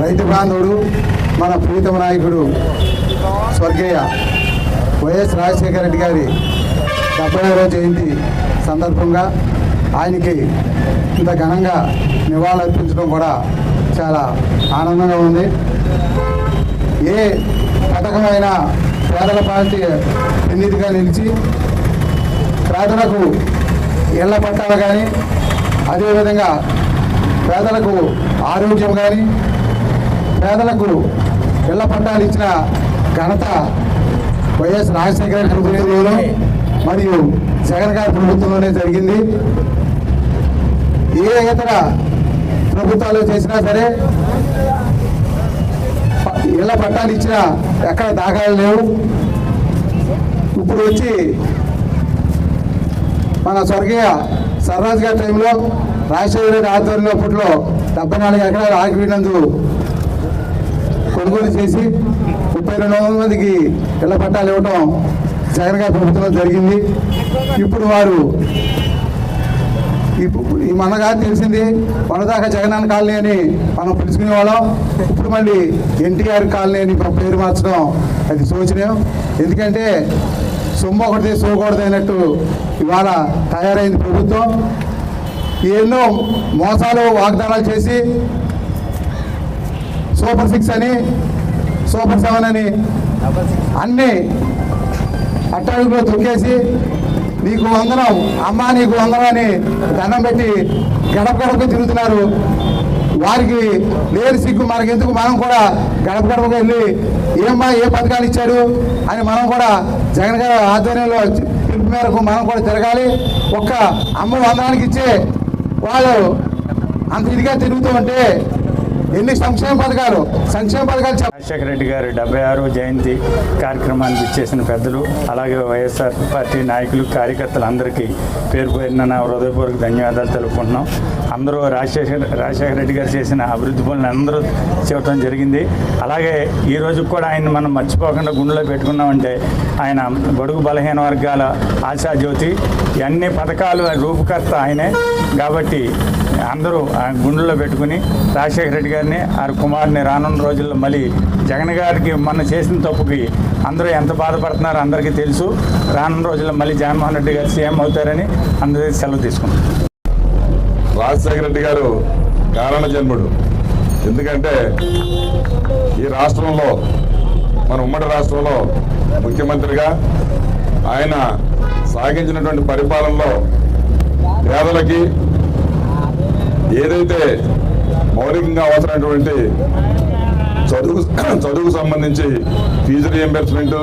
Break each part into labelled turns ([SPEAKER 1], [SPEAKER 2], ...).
[SPEAKER 1] రైతు బాంధవుడు మన ప్రీతమ నాయకుడు స్వర్గీయ వైఎస్ రాజశేఖర రెడ్డి గారి 70వ జయంతి సందర్భంగా ఆయనకి ఇంత ఘనంగా నివాళులర్పించడం కూడా చాలా ఆనందంగా ఉంది. ఏ పథకమైనా పేదల పార్టీ ఎన్నిటిగా నిలిచి పేదలకు ఇళ్ల పట్టాలు కానీ, అదేవిధంగా పేదలకు ఆరోగ్యం కానీ, పేదలకు ఇళ్ల పట్టాలు ఇచ్చిన ఘనత వైఎస్ రాజశేఖర రెడ్డి ప్రభుత్వంలోనూ మరియు జగన్ గారి ప్రభుత్వంలోనే జరిగింది. ఏ ఇతర ప్రభుత్వాలు చేసినా సరే ఇళ్ల పట్టాలు ఇచ్చినా ఎక్కడ దాఖలు లేవు. ఇప్పుడు వచ్చి మన స్వర్గీయ సర్రాజ్ గారి టైంలో రాజశేఖర రెడ్డి ఆధ్వర్యంలో అప్పట్లో 74 ఎకరాల ఆకివీనందు కొనుగోలు చేసి 32,000 మందికి ఇళ్ల పట్టాలు ఇవ్వటం జగన్ గారి ప్రభుత్వంలో జరిగింది. ఇప్పుడు వారు ఈ మనగా తెలిసింది మనదాకా జగనన్న కాలనీ అని మనం పిలుచుకునే వాళ్ళం. ఇప్పుడు మళ్ళీ ఎన్టీఆర్ కాలనీ అని పేరు మార్చడం అది శోచనీయం. ఎందుకంటే సొమ్ము ఒకటి సోకూడదు అయినట్టు ఇవాళ తయారైంది ప్రభుత్వం. ఎన్నో మోసాలు వాగ్దానాలు చేసి సూపర్ 6 అని, సూపర్ 7 అని అన్నీ అట్టడుగులో తొక్కేసి నీకు వందనం అమ్మా నీకు వందనం అని దండం పెట్టి గడప గడపకు తిరుగుతున్నారు. వారికి లేని సిగ్గు మనకెందుకు, మనం కూడా గడప గడపకు వెళ్ళి ఏమ్మా ఏ పథకాలు ఇచ్చాడు అని మనం కూడా జగన్ గారి ఆధ్వర్యంలో పిలుపు మేరకు మనం కూడా తిరగాలి. ఒక్క అమ్మ వందనానికి ఇచ్చే వాళ్ళు అంత ఇదిగా తిరుగుతూ ఉంటే ఎన్ని సంక్షేమ పథకాలు
[SPEAKER 2] రాజశేఖర రెడ్డి గారి 76వ జయంతి కార్యక్రమానికి ఇచ్చేసిన పెద్దలు, అలాగే వైఎస్ఆర్ పార్టీ నాయకులు, కార్యకర్తలు అందరికీ పేరు పేరున నా హృదయపూర్వక ధన్యవాదాలు తెలుపుకుంటున్నాం. అందరూ రాజశేఖర రెడ్డి గారు చేసిన అభివృద్ధి పనులు అందరూ చేయటం జరిగింది. అలాగే ఈరోజు కూడా ఆయన మనం మర్చిపోకుండా గుండెలో పెట్టుకున్నామంటే ఆయన బడుగు బలహీన వర్గాల ఆశాజ్యోతి, అన్ని పథకాలు రూపకర్త ఆయనే. కాబట్టి అందరూ గుండెల్లో పెట్టుకుని రాజశేఖర రెడ్డి గారిని, ఆ కుమారుని రానున్న రోజుల్లో మళ్ళీ జగన్ గారికి మొన్న చేసిన తప్పుకి అందరూ ఎంత బాధపడుతున్నారో అందరికీ తెలుసు. రానున్న రోజుల్లో మళ్ళీ జగన్మోహన్ రెడ్డి గారు సీఎం అవుతారని అందరికీ సెలవు తీసుకుంటాం.
[SPEAKER 3] రాజశేఖర రెడ్డి గారు కారణ జన్ముడు. ఎందుకంటే ఈ రాష్ట్రంలో, మన ఉమ్మడి రాష్ట్రంలో ముఖ్యమంత్రిగా ఆయన సాగించినటువంటి పరిపాలనలో పేదలకి ఏదైతే మౌలికంగా అవసరమైనటువంటి చదువుకు సంబంధించి ఫీజు రీయింబర్స్మెంట్,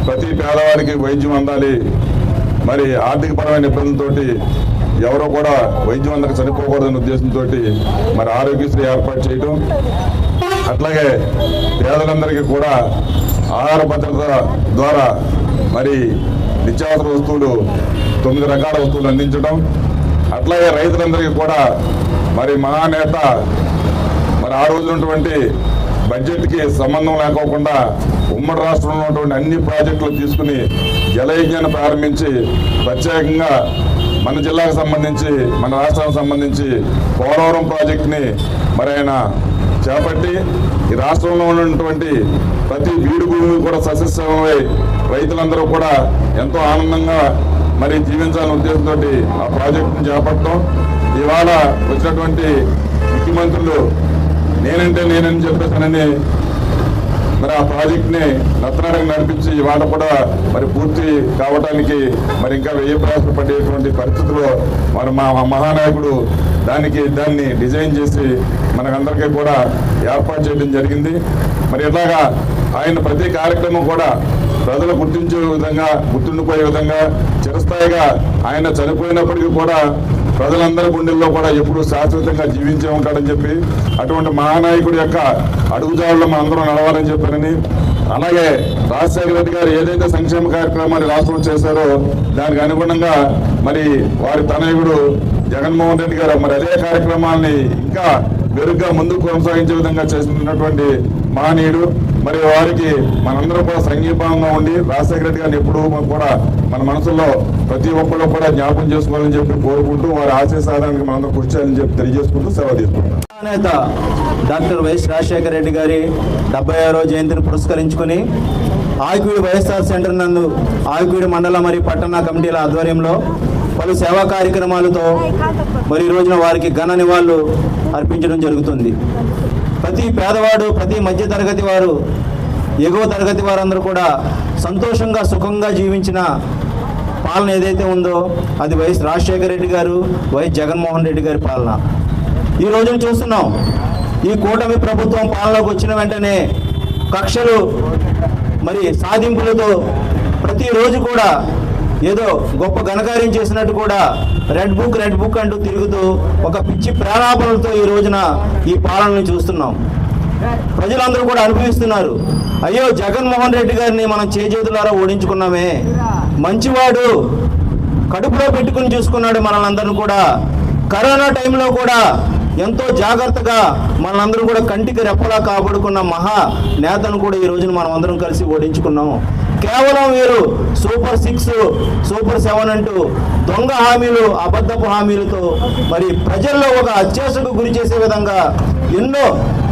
[SPEAKER 3] ప్రతి పేదవాడికి వైద్యం అందాలి, మరి ఆర్థికపరమైన ఇబ్బందులతోటి ఎవరో కూడా వైద్యం అందక చనిపోకూడదనే ఉద్దేశంతో మరి ఆరోగ్యశ్రీ ఏర్పాటు చేయడం, అట్లాగే పేదలందరికీ కూడా ఆహార భద్రత ద్వారా మరి నిత్యావసర వస్తువులు 9 రకాల వస్తువులు అందించడం, అట్లాగే రైతులందరికీ కూడా మరి మహానేత మరి ఆ రోజు ఉన్నటువంటి బడ్జెట్కి సంబంధం లేకోకుండా ఉమ్మడి రాష్ట్రంలో ఉన్నటువంటి అన్ని ప్రాజెక్టులు తీసుకుని జలయజ్ఞాన్ని ప్రారంభించి ప్రత్యేకంగా మన జిల్లాకు సంబంధించి, మన రాష్ట్రానికి సంబంధించి పోలవరం ప్రాజెక్టుని మరి ఆయన చేపట్టి ఈ రాష్ట్రంలో ఉన్నటువంటి ప్రతి బీడు భూమి కూడా సస్యశ్యామలై రైతులందరూ కూడా ఎంతో ఆనందంగా మరి జీవించాలనే ఉద్దేశంతో ఆ ప్రాజెక్టును చేపట్టడం. ఇవాళ వచ్చినటువంటి ముఖ్యమంత్రులు నేనని చెప్పేసానని మరి ఆ ప్రాజెక్ట్ని నత్తనడక నడిపించి ఇవాళ కూడా మరి పూర్తి కావడానికి మరి ఇంకా ప్రయాసలు పడేటువంటి పరిస్థితుల్లో మరి మా మహానాయకుడు దాన్ని డిజైన్ చేసి మనకందరికీ కూడా ఏర్పాటు చేయడం జరిగింది. మరి ఇట్లాగా ఆయన ప్రతి కార్యక్రమం కూడా ప్రజలు గుర్తుండిపోయే విధంగా చిరస్థాయిగా ఆయన చనిపోయినప్పటికీ కూడా ప్రజలందరి గుండెల్లో కూడా ఎప్పుడూ శాశ్వతంగా జీవించే ఉంటాడని చెప్పి, అటువంటి మహానాయకుడి యొక్క అడుగుజాడల్లో మనం అందరం నడవాలని చెప్పారని, అలాగే రాజశేఖర రెడ్డి గారు ఏదైతే సంక్షేమ కార్యక్రమాన్ని రాష్ట్రంలో చేశారో దానికి అనుగుణంగా మరి వారి తనయుడు జగన్మోహన్ రెడ్డి గారు మరి అదే కార్యక్రమాన్ని ఇంకా మెరుగ్గా ముందుకు కొనసాగించే విధంగా చేసినటువంటి మహనీయుడు. మరి వారికి మనందరం కూడా సంఘీభావంగా ఉండి రాజశేఖర రెడ్డి గారిని ఎప్పుడూ కూడా మన మనసులో ప్రతి ఒక్కళ్ళు కూడా జ్ఞాపకం చేసుకోవాలని చెప్పి కోరుకుంటూ వారి ఆశయ సాధనకి మనందరం కృషి చేయాలని చెప్పి తెలియజేసుకుంటూ సెలవు తీసుకుంటాం.
[SPEAKER 4] నేత డాక్టర్ వైఎస్ రాజశేఖర రెడ్డి గారి 76వ జయంతిని పురస్కరించుకుని ఆయికూడి వైఎస్ఆర్ సెంటర్ నందు ఆయికూడి మండల మరియు పట్టణ కమిటీల ఆధ్వర్యంలో పలు సేవా కార్యక్రమాలతో మరి ఈ రోజున వారికి ఘన నివాళులు అర్పించడం జరుగుతుంది. ప్రతి పేదవాడు, ప్రతి మధ్యతరగతి వారు, ఎగువ తరగతి వారందరూ కూడా సంతోషంగా సుఖంగా జీవించిన పాలన ఏదైతే ఉందో అది వైఎస్ రాజశేఖర రెడ్డి గారు, వైఎస్ జగన్మోహన్ రెడ్డి గారి పాలన. ఈ రోజున చూస్తున్నాం, ఈ కూటమి ప్రభుత్వం పాలనలోకి వచ్చిన వెంటనే కక్షలు మరి సాధింపులతో ప్రతిరోజు కూడా ఏదో గొప్ప ఘనకార్యం చేసినట్టు కూడా రెడ్ బుక్ అంటూ తిరుగుతూ ఒక పిచ్చి ప్రేరాపణలతో ఈ రోజున ఈ పాలనను చూస్తున్నాం. ప్రజలందరూ కూడా అనుభవిస్తున్నారు. అయ్యో, జగన్మోహన్ రెడ్డి గారిని మనం చేజేతులారా ఓడించుకున్నామే, మంచివాడు, కడుపులో పెట్టుకుని చూసుకున్నాడు మనల్ని కూడా. కరోనా టైంలో కూడా ఎంతో జాగ్రత్తగా మనందరం కూడా కంటికి రెప్పలా కాపాడుకున్న మహా నేతను కూడా ఈ రోజున మనం అందరం కలిసి ఓడించుకున్నాం. కేవలం వీరు సూపర్ 6, సూపర్ 7 అంటూ దొంగ హామీలు, అబద్ధపు హామీలతో మరి ప్రజల్లో ఒక అత్యాశకు గురి చేసే విధంగా ఎన్నో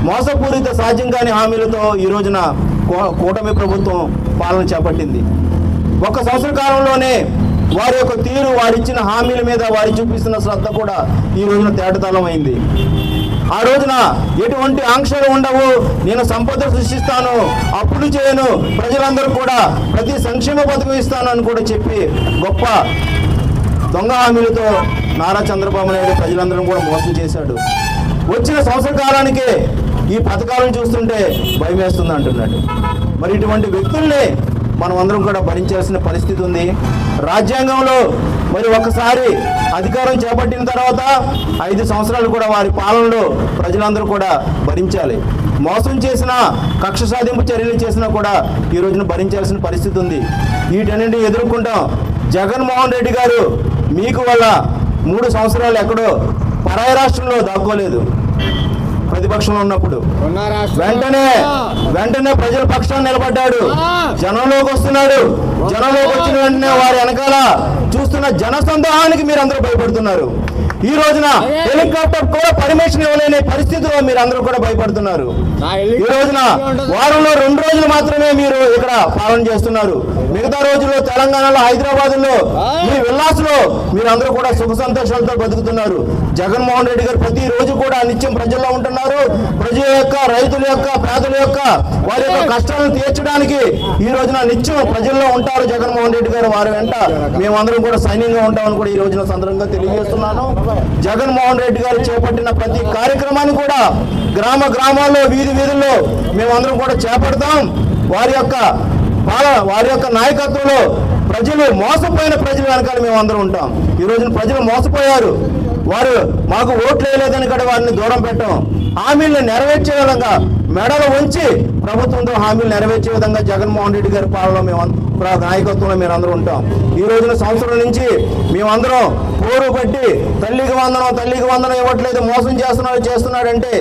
[SPEAKER 4] మోసపూరిత సాధ్యం కాని హామీలతో ఈ రోజున కూటమి ప్రభుత్వం పాలన చేపట్టింది. 1 సంవత్సర కాలంలోనే వారి యొక్క తీరు, వారిచ్చిన హామీల మీద వారి చూపిస్తున్న శ్రద్ధ కూడా ఈ రోజున తేటతలం అయింది. ఆ రోజున ఎటువంటి ఆంక్షలు ఉండవు, నేను సంపద సృష్టిస్తాను, అప్పులు చేయను, ప్రజలందరూ కూడా ప్రతి సంక్షేమ పథకం ఇస్తాను అని కూడా చెప్పి గొప్ప దొంగ హామీలతో నారా చంద్రబాబు నాయుడు ప్రజలందరూ కూడా మోసం చేశాడు. వచ్చిన సంవత్సర కాలానికే ఈ పథకాలను చూస్తుంటే భయం వేస్తుంది అంటున్నాడు. మరి ఇటువంటి వ్యక్తుల్ని మనం అందరం కూడా భరించాల్సిన పరిస్థితి ఉంది. రాజ్యాంగంలో మరి ఒకసారి అధికారం చేపట్టిన తర్వాత 5 సంవత్సరాలు కూడా వారి పాలనలో ప్రజలందరూ కూడా భరించాలి. మోసం చేసిన, కక్ష సాధింపు చర్యలు చేసినా కూడా ఈ రోజున భరించాల్సిన పరిస్థితి ఉంది. వీటన్నింటినీ ఎదుర్కొంటాం. జగన్మోహన్ రెడ్డి గారు మీకు వల్ల 3 సంవత్సరాలు ఎక్కడో పరాయి రాష్ట్రంలో దాక్కోలేదు. ప్రతిపక్షంలో ఉన్నప్పుడు వెంటనే ప్రజల పక్షాన్ని నిలబడ్డాడు, జనంలోకి వస్తున్నాడు. జనంలోకి వచ్చిన వెంటనే వారి వెనకాల చూస్తున్న జనసందోహానికి మీరు అందరూ భయపడుతున్నారు. ఈ రోజున హెలికాప్టర్ కూడా పర్మిషన్ ఇవ్వలేని పరిస్థితిలో మీరు అందరూ కూడా భయపడుతున్నారు. ఈ రోజున వారంలో 2 రోజులు మాత్రమే మీరు ఇక్కడ పాలన చేస్తున్నారు. మిగతా రోజుల్లో తెలంగాణలో, హైదరాబాద్లో, మీ విల్లాస్లో మీరు అందరూ కూడా సుఖ సంతోషాలతో బతుకుతున్నారు. జగన్మోహన్ రెడ్డి గారు ప్రతి రోజు కూడా నిత్యం ప్రజల్లో ఉంటున్నారు. ప్రజల యొక్క, రైతుల యొక్క, పేదల యొక్క వారి యొక్క కష్టాలను తీర్చడానికి ఈ రోజున నిత్యం ప్రజల్లో ఉంటారు జగన్మోహన్ రెడ్డి గారు. వారి వెంట మేమందరం కూడా సైన్యంగా ఉంటామని కూడా ఈ రోజున సందర్భంగా తెలియజేస్తున్నాను. జగన్మోహన్ రెడ్డి గారు చేపట్టిన ప్రతి కార్యక్రమాన్ని కూడా గ్రామాల్లో, వీధుల్లో మేమందరం కూడా చేపడతాం. వారి యొక్క నాయకత్వంలో మోసపోయిన ప్రజల వెనకాల మేమందరం ఉంటాం. ఈ రోజున ప్రజలు మోసపోయారు. వారు మాకు ఓట్లు వేయలేదని కూడా వారిని దూరం పెట్టాం. హామీలను నెరవేర్చే విధంగా మెడలు ఉంచి ప్రభుత్వంతో హామీలు నెరవేర్చే విధంగా జగన్మోహన్ రెడ్డి గారి పాలనలో నాయకత్వంలో మీరందరూ ఉంటాం. ఈ రోజున సంవత్సరం నుంచి మేమందరం పోరు పట్టి తల్లికి వందనం ఇవ్వట్లేదు, మోసం చేస్తున్నాడంటే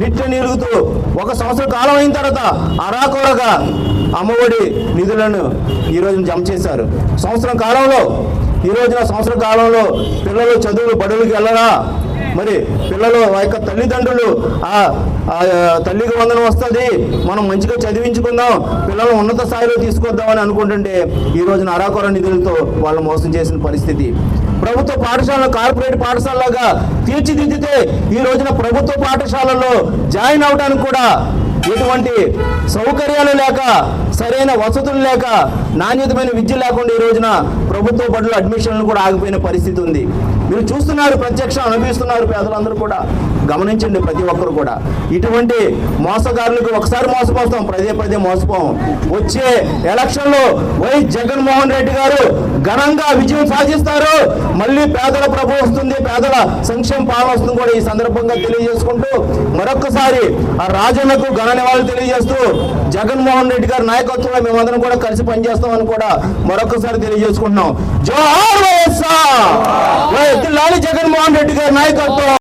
[SPEAKER 4] నిత్య నిలుగుతూ 1 సంవత్సర కాలం అయిన తర్వాత అరాకొరగా అమ్మఒడి నిధులను ఈ రోజున జమ చేశారు. సంవత్సర కాలంలో పిల్లలు చదువులు బడులకు వెళ్ళరా? మరి పిల్లలు ఆ యొక్క తల్లిదండ్రులు తల్లికి వందనం వస్తుంది, మనం మంచిగా చదివించుకుందాం, పిల్లలు ఉన్నత స్థాయిలో తీసుకొద్దామని అనుకుంటుంటే ఈ రోజున అరాకొర నిధులతో వాళ్ళు మోసం చేసిన పరిస్థితి. ప్రభుత్వ పాఠశాలను కార్పొరేట్ పాఠశాలలాగా తీర్చిదిద్దితే ఈ రోజున ప్రభుత్వ పాఠశాలల్లో జాయిన్ అవడానికి కూడా ఎటువంటి సౌకర్యాలు లేక, సరైన వసతులు లేక, నాణ్యతమైన విద్య లేకుండా ఈ రోజున ప్రభుత్వ బడుల అడ్మిషన్లు కూడా ఆగిపోయిన పరిస్థితి ఉంది. మీరు చూస్తున్నారు, ప్రత్యక్షం అనుభవిస్తున్నారు. పేదలందరూ కూడా గమనించండి. ప్రతి ఒక్కరు కూడా ఇటువంటి మోసగారులకు ఒకసారి మోసపోతాం, పదే మోసపోం. వచ్చే ఎలక్షన్లో వైఎస్ జగన్మోహన్ రెడ్డి గారు ఘనంగా విజయం సాధిస్తారు. మళ్ళీ పేదల ప్రభు వస్తుంది, పేదల సంక్షేమ పాలన వస్తుంది కూడా ఈ సందర్భంగా తెలియజేసుకుంటూ మరొక్కసారి ఆ రాజన్నకు ఘన నివాళులు తెలియజేస్తూ జగన్మోహన్ రెడ్డి గారి నాయకత్వంలో మేమందరం కూడా కలిసి పనిచేస్తామని కూడా మరొకసారి తెలియజేసుకుంటున్నాం. జోహార్ వైఎస్ఆర్, జగన్మోహన్ రెడ్డి గారి నాయకత్వం.